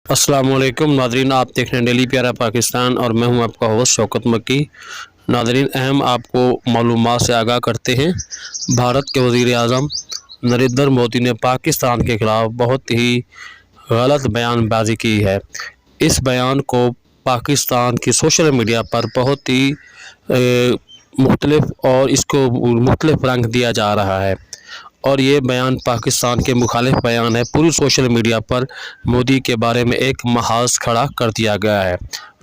अस्सलाम वालेकुम नादरीन, आप देख रहे हैं डेली प्यारा पाकिस्तान और मैं हूं आपका होस्ट शौकत मक्की। नादरीन, अहम आपको मालूमात से आगाह करते हैं। भारत के वज़ीर आज़म नरेंद्र मोदी ने पाकिस्तान के ख़िलाफ़ बहुत ही गलत बयानबाजी की है। इस बयान को पाकिस्तान की सोशल मीडिया पर बहुत ही मुख्तलिफ और इसको मुख्तलिफ रंग दिया जा रहा है और ये बयान पाकिस्तान के मुखालिफ बयान है। पूरी सोशल मीडिया पर मोदी के बारे में एक महाज खड़ा कर दिया गया है।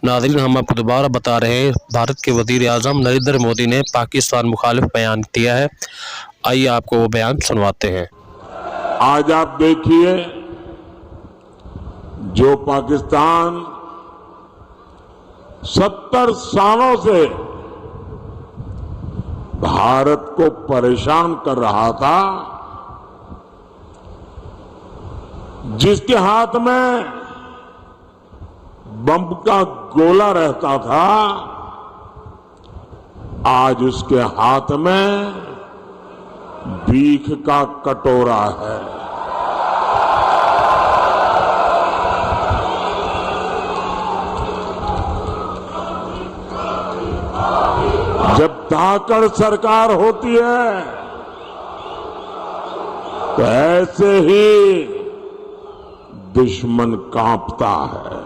नाज़रीन, हम आपको दोबारा बता रहे हैं, भारत के वज़ीर आज़म नरेंद्र मोदी ने पाकिस्तान मुखालिफ बयान दिया है। आइए आपको वो बयान सुनवाते हैं। आज आप देखिए, जो पाकिस्तान 70 सालों से भारत को परेशान कर रहा था, जिसके हाथ में बम का गोला रहता था, आज उसके हाथ में भीख का कटोरा है। जब धाकड़ सरकार होती है तो ऐसे ही दुश्मन कांपता है।